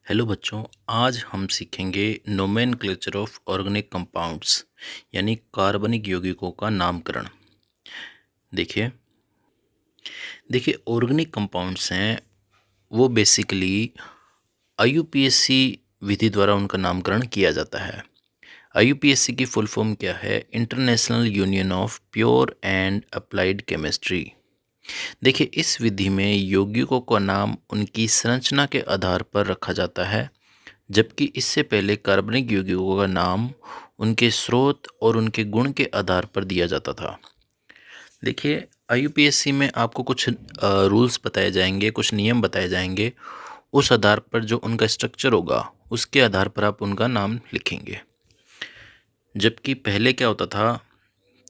Hello बच्चों, आज हम सीखेंगे नोमेनक्लेचर ऑफ ऑर्गेनिक कंपाउंड्स यानी कार्बनिक यौगिकों का नामकरण। देखिए देखिए ऑर्गेनिक कंपाउंड्स हैं वो बेसिकली आईयूपीएसी विधि द्वारा उनका नामकरण किया जाता है। आईयूपीएसी की फुल फॉर्म क्या है? International union of pure and applied chemistry. देखिए इस विधि में यौगिकों का नाम उनकी संरचना के आधार पर रखा जाता है, जबकि इससे पहले कार्बनिक यौगिकों का नाम उनके स्रोत और उनके गुण के आधार पर दिया जाता था। देखिए आईयूपीएसी में आपको कुछ रूल्स बताए जाएंगे, कुछ नियम बताए जाएंगे। उस आधार पर जो उनका स्ट्रक्चर होगा उसके आधार पर आप उनका नाम लिखेंगे। जबकि पहले क्या होता था,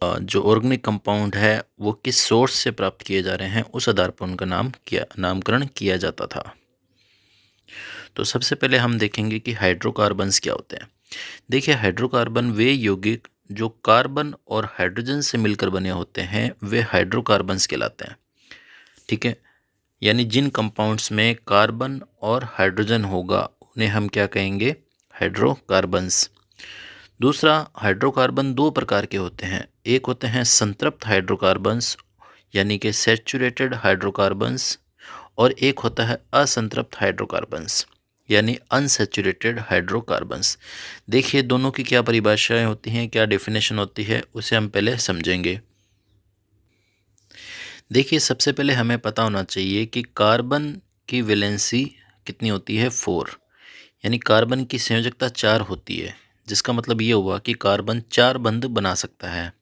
जो ऑर्गेनिक कंपाउंड है वो किस सोर्स से प्राप्त किए जा रहे हैं उस आधार पर उनका नामकरण किया जाता था। तो सबसे पहले हम देखेंगे कि हाइड्रोकार्बन्स क्या होते हैं। देखिए हाइड्रोकार्बन वे यौगिक जो कार्बन और हाइड्रोजन से मिलकर बने होते हैं वे हाइड्रोकार्बन्स कहलाते हैं। ठीक है, यानी जिन कंपाउंड्स में कार्बन और हाइड्रोजन होगा उन्हें हम क्या कहेंगे? हाइड्रोकार्बन्स। दूसरा, हाइड्रोकार्बन दो प्रकार के होते हैं। एक होते हैं संतृप्त हाइड्रोकार्बन्स यानी कि सैचुरेटेड हाइड्रोकार्बन्स, और एक होता है असंतृप्त हाइड्रोकार्बन्स यानी अनसैचुरेटेड हाइड्रोकार्बन्स। देखिए दोनों की क्या परिभाषाएं होती हैं, क्या डेफिनेशन होती है, उसे हम पहले समझेंगे। देखिए सबसे पहले हमें पता होना चाहिए कि कार्बन की वैलेंसी कितनी होती है? 4, यानी कार्बन की संयोजकता 4 होती है, जिसका मतलब ये हुआ कि कार्बन 4 बंध बना सकता है।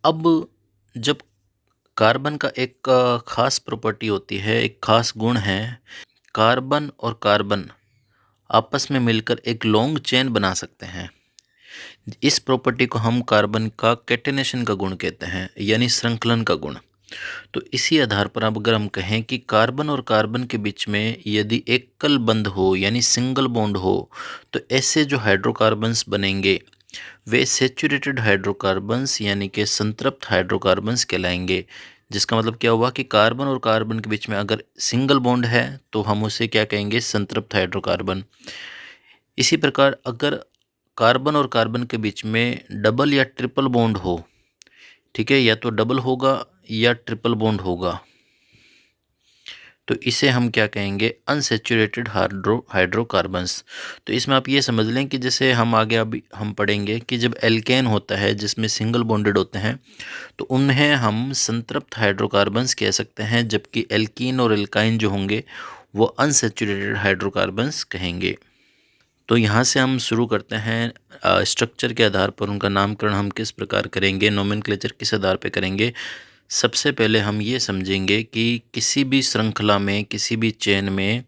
अब जब कार्बन का एक खास प्रॉपर्टी होती है, एक खास गुण है, कार्बन और कार्बन आपस में मिलकर एक लॉन्ग चेन बना सकते हैं। इस प्रॉपर्टी को हम कार्बन का कैटेनेशन का गुण कहते हैं, यानी श्रृंखलन का गुण। तो इसी आधार पर अब अगर हम कहें कि कार्बन और कार्बन के बीच में यदि एकल बंध हो यानी सिंगल बॉन्ड हो, तो ऐसे जो हाइड्रोकार्बन्स बनेंगे वे सैचुरेटेड हाइड्रोकार्बन्स यानी कि संतृप्त हाइड्रोकार्बन्स कहलाएंगे। जिसका मतलब क्या हुआ कि कार्बन और कार्बन के बीच में अगर सिंगल बॉन्ड है तो हम उसे क्या कहेंगे? संतृप्त हाइड्रोकार्बन। इसी प्रकार अगर कार्बन और कार्बन के बीच में डबल या ट्रिपल बॉन्ड हो, ठीक है, या तो डबल होगा या ट्रिपल बॉन्ड होगा, तो इसे हम क्या कहेंगे? Unsaturated hydrocarbons. तो इसमें आप ये समझ लें कि जैसे हम आगे अभी हम पढ़ेंगे कि जब एल्केन होता है जिसमें सिंगल बॉन्डेड होते हैं तो उन्हें हम संतृप्त हाइड्रोकार्बन्स कह सकते हैं, जबकि एल्कीन और एल्काइन जो होंगे वो अनसैचुरेटेड हाइड्रोकार्बन्स कहेंगे। तो यहाँ से हम शुरू करते हैं। स्ट्रक्चर के आधार पर उनका नामकरण हम किस प्रकार करेंगे, नोमेनक्लेचर किस आधार पर करेंगे। सबसे पहले हम ये समझेंगे कि किसी भी श्रृंखला में, किसी भी चेन में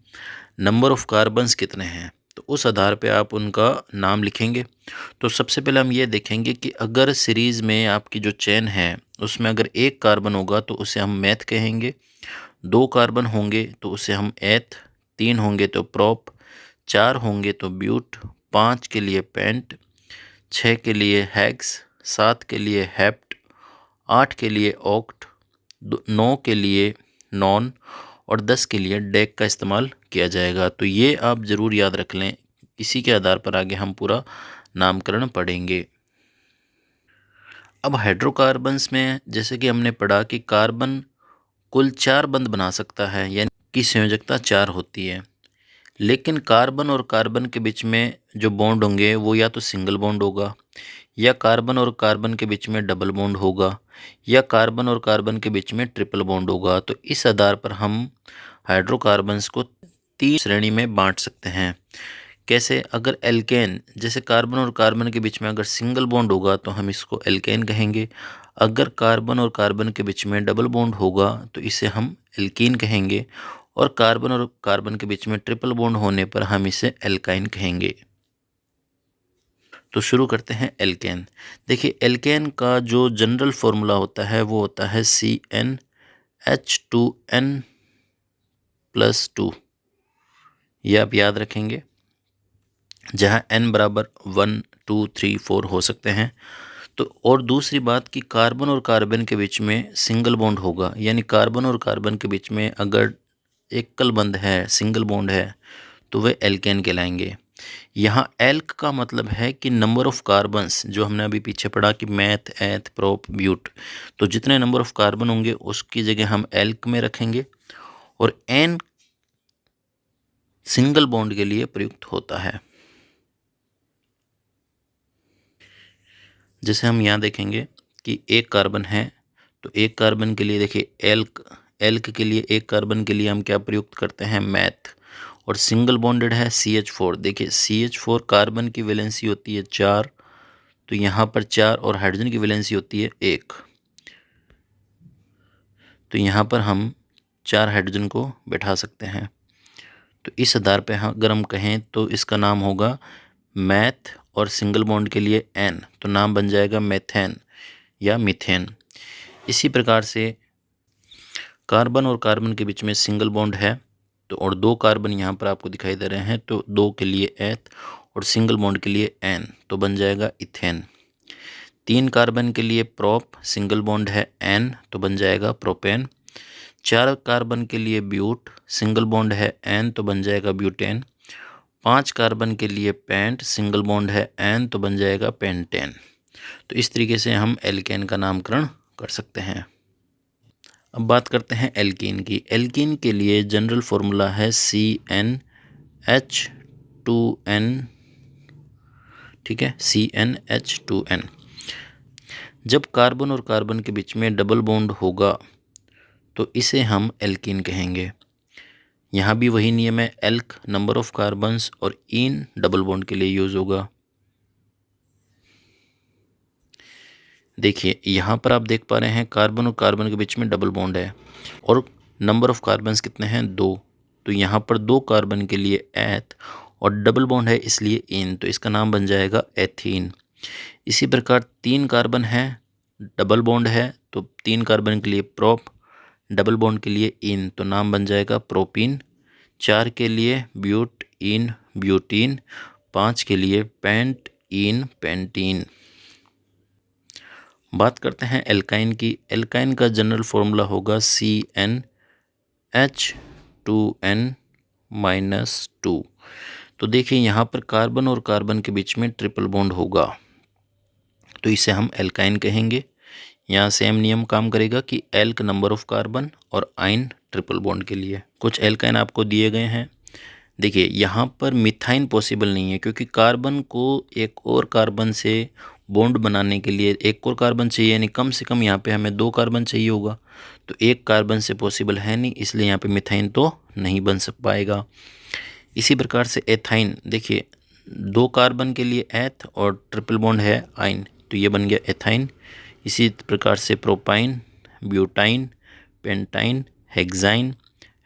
नंबर ऑफ़ कार्बन्स कितने हैं, तो उस आधार पे आप उनका नाम लिखेंगे। तो सबसे पहले हम ये देखेंगे कि अगर सीरीज़ में आपकी जो चेन है उसमें अगर एक कार्बन होगा तो उसे हम मैथ कहेंगे, 2 कार्बन होंगे तो उसे हम एथ, 3 होंगे तो प्रोप, 4 होंगे तो ब्यूट, 5 के लिए पेंट, 6 के लिए हेक्स, 7 के लिए हेप्ट, 8 के लिए ऑक्ट, 9 के लिए नॉन और 10 के लिए डेक का इस्तेमाल किया जाएगा। तो ये आप ज़रूर याद रख लें, इसी के आधार पर आगे हम पूरा नामकरण पढ़ेंगे। अब हाइड्रोकार्बन्स में जैसे कि हमने पढ़ा कि कार्बन कुल 4 बंध बना सकता है, यानी कि संयोजकता 4 होती है। लेकिन कार्बन और कार्बन के बीच में जो बॉन्ड होंगे वो या तो सिंगल बॉन्ड होगा, या कार्बन और कार्बन के बीच में डबल बॉन्ड होगा, या कार्बन और कार्बन के बीच में ट्रिपल बॉन्ड होगा। तो इस आधार पर हम हाइड्रोकार्बन्स को 3 श्रेणी में बांट सकते हैं। कैसे? अगर एल्केन, जैसे कार्बन और कार्बन के बीच में अगर सिंगल बॉन्ड होगा तो हम इसको एल्केन कहेंगे। अगर कार्बन और कार्बन के बीच में डबल बॉन्ड होगा तो इसे हम एल्कीन कहेंगे, और कार्बन और कार्बन के बीच में ट्रिपल बॉन्ड होने पर हम इसे एल्काइन कहेंगे। तो शुरू करते हैं एल्केन। देखिए एल्केन का जो जनरल फॉर्मूला होता है वो होता है CnH2n+2। ये आप याद रखेंगे, जहाँ n बराबर 1, 2, 3, 4 हो सकते हैं। तो और दूसरी बात कि कार्बन और कार्बन के बीच में सिंगल बॉन्ड होगा, यानी कार्बन और कार्बन के बीच में अगर एकल बंध है, सिंगल बॉन्ड है, तो वे एल्केन कहलाएंगे। यहाँ एल्क का मतलब है कि नंबर ऑफ कार्बन्स, जो हमने अभी पीछे पढ़ा कि मैथ, एथ, प्रोप, ब्यूट, तो जितने नंबर ऑफ कार्बन होंगे उसकी जगह हम एल्क में रखेंगे। और एन सिंगल बॉन्ड के लिए प्रयुक्त होता है। जैसे हम यहाँ देखेंगे कि एक कार्बन है, तो एक कार्बन के लिए देखिए एल्क, एल्क के लिए एक कार्बन के लिए हम क्या प्रयुक्त करते हैं, मैथ। और सिंगल बॉन्डेड है CH4, देखिए CH4 कार्बन की वैलेंसी होती है 4, तो यहाँ पर 4, और हाइड्रोजन की वैलेंसी होती है 1, तो यहाँ पर हम 4 हाइड्रोजन को बैठा सकते हैं। तो इस आधार पे अगर हम कहें तो इसका नाम होगा मैथ, और सिंगल बॉन्ड के लिए एन, तो नाम बन जाएगा मेथेन या मीथेन। इसी प्रकार से कार्बन और कार्बन के बीच में सिंगल बॉन्ड है, तो और 2 कार्बन यहाँ पर आपको दिखाई दे रहे हैं, तो 2 के लिए एथ और सिंगल बॉन्ड के लिए एन, तो बन जाएगा इथेन। 3 कार्बन के लिए प्रोप, सिंगल बॉन्ड है एन, तो बन जाएगा प्रोपेन। 4 कार्बन के लिए ब्यूट, सिंगल बॉन्ड है एन, तो बन जाएगा ब्यूटेन। 5 कार्बन के लिए पेंट, सिंगल बॉन्ड है एन, तो बन जाएगा पेंटेन। तो इस तरीके से हम एल्केन का नामकरण कर सकते हैं। अब बात करते हैं एल्कीन की। एल्कीन के लिए जनरल फॉर्मूला है CnH2n, ठीक है, CnH2n। जब कार्बन और कार्बन के बीच में डबल बॉन्ड होगा तो इसे हम एल्कीन कहेंगे। यहाँ भी वही नियम है, एल्क नंबर ऑफ कार्बन्स और इन डबल बॉन्ड के लिए यूज होगा। देखिए यहाँ पर आप देख पा रहे हैं कार्बन और कार्बन के बीच में डबल बॉन्ड है और नंबर ऑफ कार्बन्स कितने हैं, 2, तो यहाँ पर 2 कार्बन के लिए एथ और डबल बॉन्ड है इसलिए इन, तो इसका नाम बन जाएगा एथीन। इसी प्रकार 3 कार्बन है, डबल बॉन्ड है, तो 3 कार्बन के लिए प्रोप, डबल बॉन्ड के लिए इन, तो नाम बन जाएगा प्रोपीन। 4 के लिए ब्यूट इन, ब्यूटीन। 5 के लिए पेंट इन, पेंटीन। बात करते हैं एल्काइन की। एल्काइन का जनरल फॉर्मूला होगा CnH2n-2। तो देखिए यहाँ पर कार्बन और कार्बन के बीच में ट्रिपल बॉन्ड होगा, तो इसे हम एल्काइन कहेंगे। यहाँ सेम नियम काम करेगा कि एल्क नंबर ऑफ कार्बन और आइन ट्रिपल बॉन्ड के लिए। कुछ एल्काइन आपको दिए गए हैं। देखिए यहाँ पर मिथाइन पॉसिबल नहीं है, क्योंकि कार्बन को एक और कार्बन से बॉन्ड बनाने के लिए एक और कार्बन चाहिए, यानी कम से कम यहाँ पे हमें 2 कार्बन चाहिए होगा, तो एक कार्बन से पॉसिबल है नहीं, इसलिए यहाँ पे मिथाइन तो नहीं बन सक पाएगा। इसी प्रकार से एथाइन, देखिए 2 कार्बन के लिए एथ और ट्रिपल बॉन्ड है आइन, तो ये बन गया एथाइन। इसी प्रकार से propyne, butyne, pentyne, hexyne,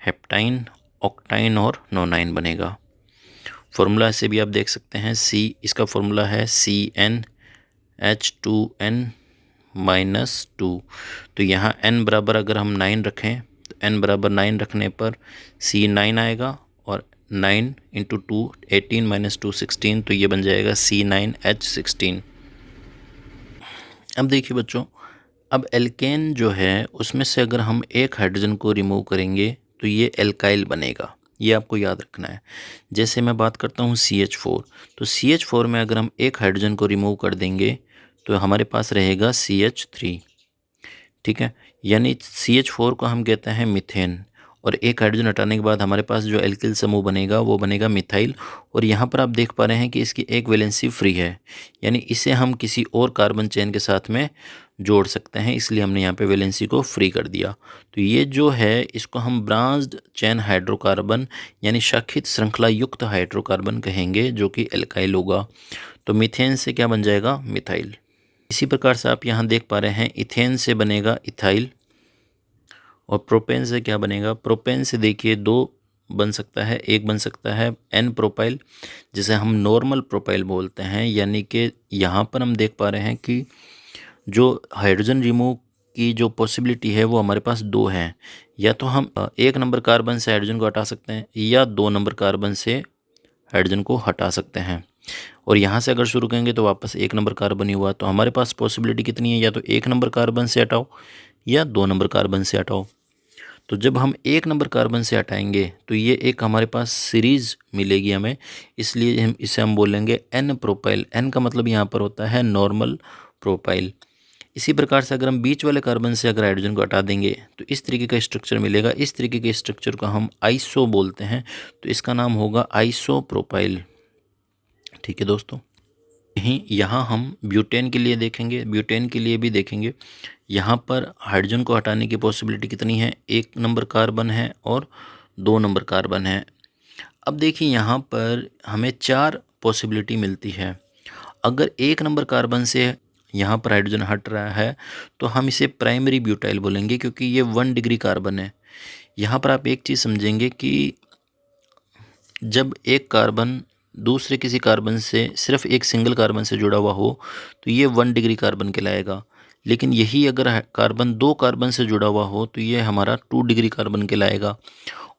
heptyne, ऑक्टाइन और नोनाइन बनेगा। फॉर्मूला से भी आप देख सकते हैं, इसका फॉर्मूला है CnH2n-2। तो यहाँ n बराबर अगर हम 9 रखें तो n बराबर 9 रखने पर C9 आएगा, और 9 × 2 18 - 2 16, तो ये बन जाएगा C9H16। अब देखिए बच्चों, अब एल्केन जो है उसमें से अगर हम एक हाइड्रोजन को रिमूव करेंगे तो ये एल्काइल बनेगा, ये आपको याद रखना है। जैसे मैं बात करता हूँ CH4, तो CH4 में अगर हम एक हाइड्रोजन को रिमूव कर देंगे तो हमारे पास रहेगा CH3, ठीक है, यानी CH4 को हम कहते हैं मीथेन, और एक हाइड्रोजन हटाने के बाद हमारे पास जो एल्किल समूह बनेगा वो बनेगा मिथाइल। और यहाँ पर आप देख पा रहे हैं कि इसकी एक वैलेंसी फ्री है, यानी इसे हम किसी और कार्बन चेन के साथ में जोड़ सकते हैं, इसलिए हमने यहाँ पे वैलेंसी को फ्री कर दिया। तो ये जो है इसको हम ब्रांच्ड चेन हाइड्रोकार्बन यानी शाखित श्रृंखला युक्त हाइड्रोकार्बन कहेंगे, जो कि एल्काइल होगा। तो मीथेन से क्या बन जाएगा, मिथाइल। इसी प्रकार से आप यहाँ देख पा रहे हैं इथेन से बनेगा इथाइल, और प्रोपेन से क्या बनेगा, प्रोपेन से देखिए 2 बन सकता है, एक बन सकता है एन प्रोपाइल, जिसे हम नॉर्मल प्रोपाइल बोलते हैं, यानी कि यहाँ पर हम देख पा रहे हैं कि जो हाइड्रोजन रिमूव की जो पॉसिबिलिटी है वो हमारे पास 2 हैं। या तो हम 1 नंबर कार्बन से हाइड्रोजन को हटा सकते हैं, या 2 नंबर कार्बन से हाइड्रोजन को हटा सकते हैं। और यहाँ से अगर शुरू करेंगे तो वापस 1 नंबर कार्बन ही हुआ, तो हमारे पास पॉसिबिलिटी कितनी है, या तो 1 नंबर कार्बन से हटाओ या 2 नंबर कार्बन से हटाओ। तो जब हम एक नंबर कार्बन से हटाएंगे तो ये एक हमारे पास सीरीज़ मिलेगी हमें, इसलिए हम इसे बोलेंगे एन प्रोपाइल। एन का मतलब यहाँ पर होता है नॉर्मल प्रोपाइल। इसी प्रकार से अगर हम बीच वाले कार्बन से अगर हाइड्रोजन को हटा देंगे तो इस तरीके का स्ट्रक्चर मिलेगा। इस तरीके के स्ट्रक्चर को हम आइसो बोलते हैं, तो इसका नाम होगा आइसो प्रोपाइल। ठीक है दोस्तों, यहाँ हम ब्यूटेन के लिए देखेंगे, ब्यूटेन के लिए भी देखेंगे। यहाँ पर हाइड्रोजन को हटाने की पॉसिबिलिटी कितनी है, एक नंबर कार्बन है और 2 नंबर कार्बन है। अब देखिए यहाँ पर हमें 4 पॉसिबिलिटी मिलती है। अगर एक नंबर कार्बन से यहाँ पर हाइड्रोजन हट रहा है तो हम इसे प्राइमरी ब्यूटाइल बोलेंगे, क्योंकि ये 1 डिग्री कार्बन है। यहाँ पर आप एक चीज़ समझेंगे कि जब एक कार्बन दूसरे किसी कार्बन से सिर्फ एक सिंगल कार्बन से जुड़ा हुआ हो तो ये 1 डिग्री कार्बन कहलाएगा, लेकिन यही अगर कार्बन 2 कार्बन से जुड़ा हुआ हो तो ये हमारा 2 डिग्री कार्बन कहलाएगा।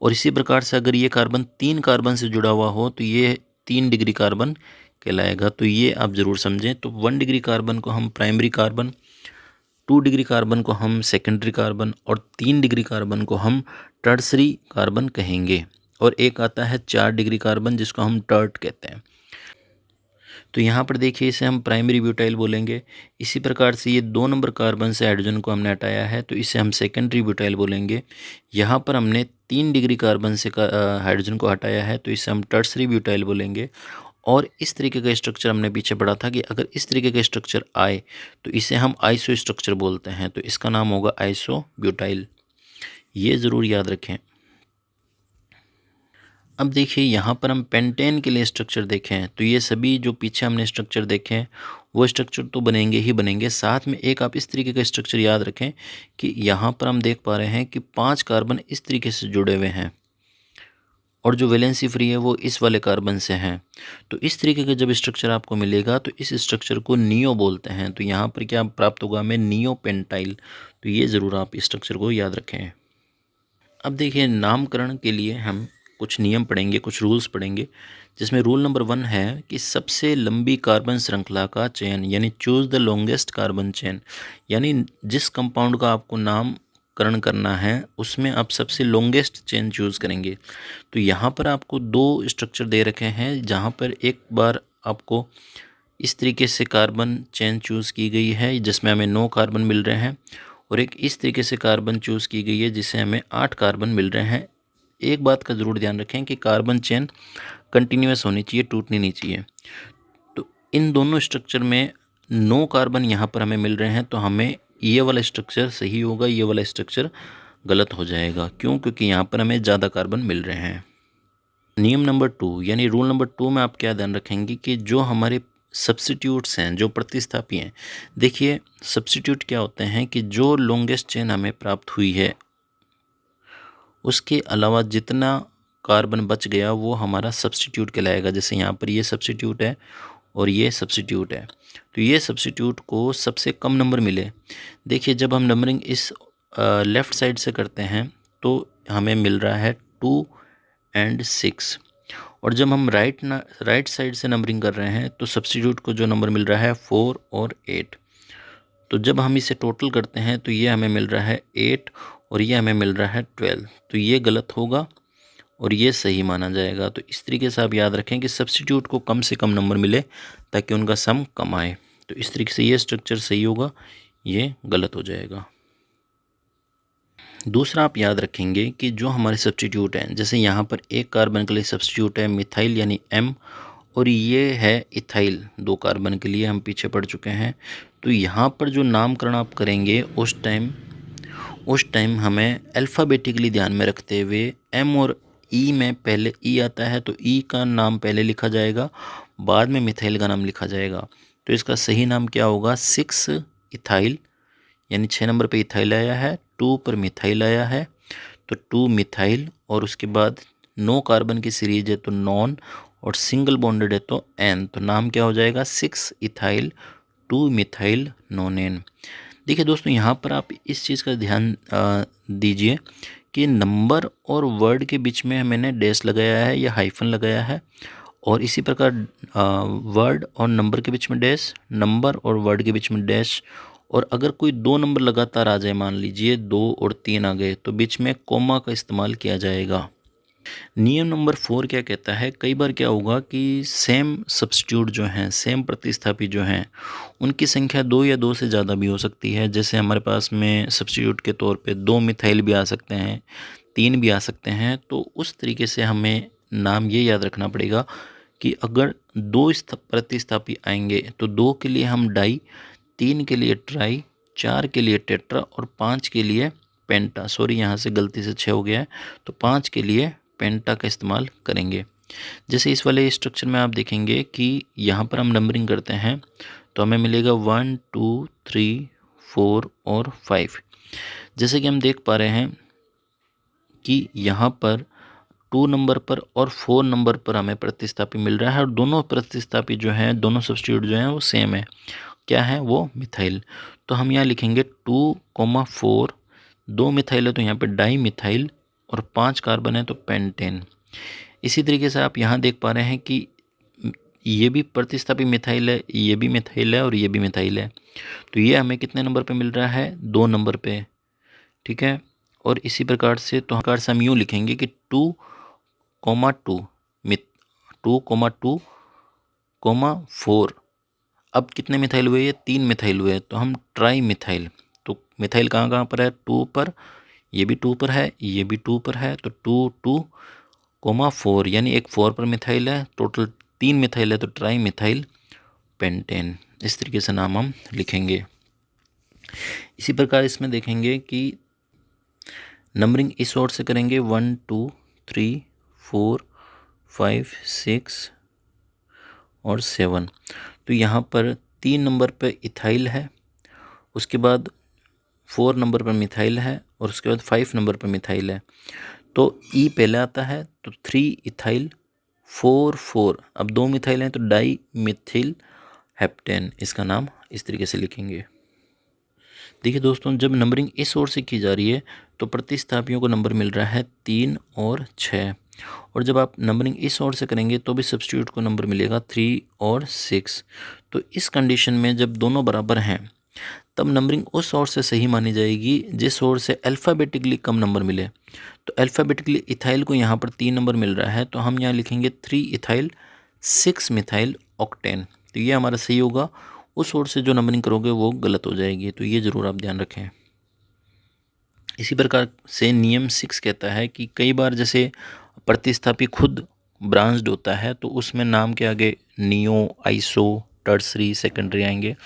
और इसी प्रकार से अगर ये कार्बन 3 कार्बन से जुड़ा हुआ हो तो ये 3 डिग्री कार्बन कहलाएगा। तो ये आप ज़रूर समझें। तो 1 डिग्री कार्बन को हम प्राइमरी कार्बन, 2 डिग्री कार्बन को हम सेकेंडरी कार्बन और 3 डिग्री कार्बन को हम टर्सरी कार्बन कहेंगे। और एक आता है 4 डिग्री कार्बन जिसको हम टर्ट कहते हैं। तो यहाँ पर देखिए इसे हम प्राइमरी ब्यूटाइल बोलेंगे। इसी प्रकार से ये 2 नंबर कार्बन से हाइड्रोजन को हमने हटाया है तो इसे हम सेकेंडरी ब्यूटाइल बोलेंगे। यहाँ पर हमने 3 डिग्री कार्बन से हाइड्रोजन को हटाया है तो इसे हम टर्सरी ब्यूटाइल बोलेंगे। और इस तरीके का स्ट्रक्चर हमने पीछे पढ़ा था कि अगर इस तरीके का स्ट्रक्चर आए तो इसे हम आइसो स्ट्रक्चर बोलते हैं, तो इसका नाम होगा आइसो ब्यूटाइल। ये ज़रूर याद रखें। अब देखिए यहाँ पर हम पेंटेन के लिए स्ट्रक्चर देखें तो ये सभी जो पीछे हमने स्ट्रक्चर देखे हैं वो स्ट्रक्चर तो बनेंगे ही बनेंगे। साथ में एक आप इस तरीके का स्ट्रक्चर याद रखें कि यहाँ पर हम देख पा रहे हैं कि 5 कार्बन इस तरीके से जुड़े हुए हैं और जो वैलेंसी फ्री है वो इस वाले कार्बन से हैं। तो इस तरीके का जब स्ट्रक्चर आपको मिलेगा तो इस स्ट्रक्चर को नियो बोलते हैं। तो यहाँ पर क्या प्राप्त होगा हमें, नियो पेंटाइल। तो ये ज़रूर आप इस स्ट्रक्चर को याद रखें। अब देखिए नामकरण के लिए हम कुछ नियम पढ़ेंगे, कुछ रूल्स पढ़ेंगे, जिसमें रूल नंबर 1 है कि सबसे लंबी कार्बन श्रृंखला का चयन, यानी choose the longest carbon chain. यानी जिस कंपाउंड का आपको नामकरण करना है उसमें आप सबसे लॉन्गेस्ट चेन चूज़ करेंगे। तो यहाँ पर आपको 2 स्ट्रक्चर दे रखे हैं जहाँ पर एक बार आपको इस तरीके से कार्बन चेन चूज़ की गई है जिसमें हमें 9 कार्बन मिल रहे हैं, और एक इस तरीके से कार्बन चूज़ की गई है जिससे हमें 8 कार्बन मिल रहे हैं। एक बात का ज़रूर ध्यान रखें कि कार्बन चेन कंटिन्यूस होनी चाहिए, टूटनी नहीं चाहिए। तो इन दोनों स्ट्रक्चर में 9 कार्बन यहाँ पर हमें मिल रहे हैं तो हमें ये वाला स्ट्रक्चर सही होगा, ये वाला स्ट्रक्चर गलत हो जाएगा। क्यों? क्योंकि यहाँ पर हमें ज़्यादा कार्बन मिल रहे हैं। नियम नंबर 2 यानी रूल नंबर 2 में आप क्या ध्यान रखेंगे कि जो हमारे सब्स्टिट्यूट्स हैं, जो प्रतिस्थापी हैं, देखिए सब्स्टिट्यूट क्या होते हैं कि जो लॉन्गेस्ट चेन हमें प्राप्त हुई है उसके अलावा जितना कार्बन बच गया वो हमारा सब्स्टिट्यूट कहलाएगा। जैसे यहाँ पर ये सब्स्टिट्यूट है और ये सब्स्टिट्यूट है, तो ये सब्स्टिट्यूट को सबसे कम नंबर मिले। देखिए जब हम नंबरिंग इस लेफ़्ट साइड से करते हैं तो हमें मिल रहा है 2 और 6, और जब हम राइट साइड से नंबरिंग कर रहे हैं तो सब्स्टिट्यूट को जो नंबर मिल रहा है 4 और 8। तो जब हम इसे टोटल करते हैं तो ये हमें मिल रहा है 8 और ये हमें मिल रहा है 12। तो ये गलत होगा और ये सही माना जाएगा। तो इस तरीके से आप याद रखें कि सब्स्टिट्यूट को कम से कम नंबर मिले ताकि उनका सम कम आए। तो इस तरीके से ये स्ट्रक्चर सही होगा, ये गलत हो जाएगा। दूसरा आप याद रखेंगे कि जो हमारे सब्स्टिट्यूट हैं, जैसे यहाँ पर एक कार्बन के लिए सब्स्टिट्यूट है मिथाइल यानी M, और ये है इथाइल 2 कार्बन के लिए, हम पीछे पढ़ चुके हैं। तो यहाँ पर जो नामकरण आप करेंगे उस टाइम हमें अल्फ़ाबेटिकली ध्यान में रखते हुए M और E में पहले E आता है तो E का नाम पहले लिखा जाएगा, बाद में मिथाइल का नाम लिखा जाएगा। तो इसका सही नाम क्या होगा, 6 इथाइल, यानी 6 नंबर पे इथाइल आया है, 2 पर मिथाइल आया है तो 2 मिथाइल, और उसके बाद 9 कार्बन की सीरीज है तो नॉन, और सिंगल बॉन्डेड है तो एन। तो नाम क्या हो जाएगा, 6 इथाइल 2 मिथाइल नोनेन। देखिए दोस्तों यहाँ पर आप इस चीज़ का ध्यान दीजिए कि नंबर और वर्ड के बीच में मैंने डैश लगाया है या हाइफन लगाया है, और इसी प्रकार वर्ड और नंबर के बीच में डैश, नंबर और वर्ड के बीच में डैश, और अगर कोई 2 नंबर लगातार आ जाए, मान लीजिए 2 और 3 आ गए, तो बीच में कोमा का इस्तेमाल किया जाएगा। नियम नंबर 4 क्या कहता है, कई बार क्या होगा कि सेम सब्स्टिट्यूट जो हैं, सेम प्रतिस्थापी जो हैं, उनकी संख्या 2 या 2 से ज़्यादा भी हो सकती है। जैसे हमारे पास में सब्स्टिट्यूट के तौर पे 2 मिथाइल भी आ सकते हैं, 3 भी आ सकते हैं। तो उस तरीके से हमें नाम ये याद रखना पड़ेगा कि अगर 2 प्रतिस्थापी आएंगे तो 2 के लिए हम डाई, 3 के लिए ट्राई, 4 के लिए टेट्रा और 5 के लिए पेंटा। सॉरी, यहाँ से गलती से 6 हो गया है, तो 5 के लिए पेंटा का इस्तेमाल करेंगे। जैसे इस वाले स्ट्रक्चर में आप देखेंगे कि यहाँ पर हम नंबरिंग करते हैं तो हमें मिलेगा 1 2 3 4 और 5। जैसे कि हम देख पा रहे हैं कि यहाँ पर 2 नंबर पर और 4 नंबर पर हमें प्रतिस्थापी मिल रहा है, और दोनों प्रतिस्थापी जो हैं, दोनों सब्स्टिट्यूट जो हैं वो सेम है। क्या है वो? मिथाइल। तो हम यहाँ लिखेंगे 2,4, 2 मिथाइल है तो यहाँ पे डाई मिथाइल, और 5 कार्बन है तो पेंटेन। इसी तरीके से आप यहाँ देख पा रहे हैं कि ये भी प्रतिस्थापी मिथाइल है, ये भी मिथाइल है और ये भी मिथाइल है। तो ये हमें कितने नंबर पे मिल रहा है? 2 नंबर पे। ठीक है, और इसी प्रकार से हम यूँ लिखेंगे कि 2,2 2,4। अब कितने मिथाइल हुए? ये 3 मिथाइल हुए, तो हम ट्राई मिथाइल। तो मिथाइल कहाँ कहाँ पर है? 2 पर, ये भी 2 पर है, ये भी 2 पर है, तो 2,4 यानी एक 4 पर मिथाइल है, टोटल 3 मिथाइल है, तो ट्राई मिथाइल पेंटेन। इस तरीके से नाम हम लिखेंगे। इसी प्रकार इसमें देखेंगे कि नंबरिंग इस ओर से करेंगे 1 2 3 4 5 6 और 7। तो यहाँ पर 3 नंबर पर इथाइल है, उसके बाद 4 नंबर पर मिथाइल है, और उसके बाद 5 नंबर पर मिथाइल है। तो ई पहले आता है, तो 3 इथाइल 4। अब 2 मिथाइल हैं तो डाई मिथिल हेप्टेन, इसका नाम इस तरीके से लिखेंगे। देखिए दोस्तों, जब नंबरिंग इस ओर से की जा रही है तो प्रतिस्थापियों को नंबर मिल रहा है 3 और 6, और जब आप नंबरिंग इस ओर से करेंगे तो भी सब्स्टिट्यूट को नंबर मिलेगा 3 और 6। तो इस कंडीशन में जब दोनों बराबर हैं तब नंबरिंग उस ओर से सही मानी जाएगी जिस ओर से अल्फ़ाबेटिकली कम नंबर मिले। तो अल्फ़ाबेटिकली इथाइल को यहाँ पर 3 नंबर मिल रहा है, तो हम यहाँ लिखेंगे 3 इथाइल 6 मिथाइल ऑक्टेन। तो ये हमारा सही होगा। उस ओर से जो नंबरिंग करोगे वो गलत हो जाएगी, तो ये ज़रूर आप ध्यान रखें। इसी प्रकार से नियम 6 कहता है कि कई बार जैसे प्रतिस्थापी खुद ब्रांच्ड होता है तो उसमें नाम के आगे नियो, आइसो, टर्सरी, सेकेंडरी आएंगे।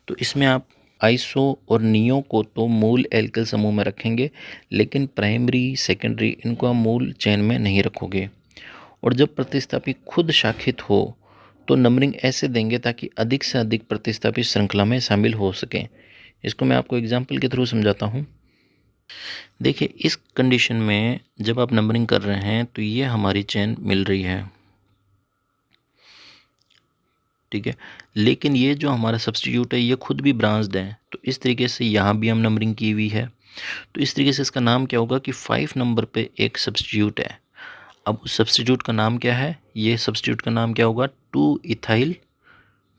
तो इसमें आप आइसो और नियो को तो मूल एल्किल समूह में रखेंगे, लेकिन प्राइमरी, सेकेंडरी इनको आप मूल चेन में नहीं रखोगे। और जब प्रतिस्थापी खुद शाखित हो तो नंबरिंग ऐसे देंगे ताकि अधिक से अधिक प्रतिस्थापी श्रृंखला में शामिल हो सकें। इसको मैं आपको एग्जाम्पल के थ्रू समझाता हूँ। देखिए, इस कंडीशन में जब आप नंबरिंग कर रहे हैं तो ये हमारी चेन मिल रही है, ठीक है, लेकिन ये जो हमारा सब्स्टिट्यूट है ये खुद भी ब्रांच्ड है, तो इस तरीके से यहाँ भी हम नंबरिंग की हुई है। तो इस तरीके से इसका नाम क्या होगा कि 5 नंबर पे एक सब्स्टिट्यूट है। अब उस सब्स्टिट्यूट का नाम क्या है? ये सब्स्टिट्यूट का नाम क्या होगा? 2 इथाइल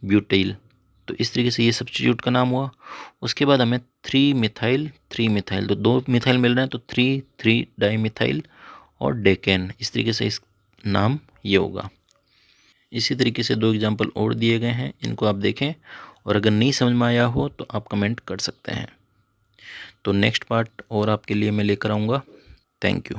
ब्यूटाइल। तो इस तरीके से ये सब्स्टिट्यूट का नाम हुआ। उसके बाद हमें 3 मिथाइल, तो 2 मिथाइल मिल रहे हैं, तो 3 डाई मिथाइल और डेकेन। इस तरीके से इस नाम ये होगा। इसी तरीके से 2 एग्जाम्पल और दिए गए हैं, इनको आप देखें, और अगर नहीं समझ में आया हो तो आप कमेंट कर सकते हैं। तो नेक्स्ट पार्ट और आपके लिए मैं लेकर आऊँगा। Thank you.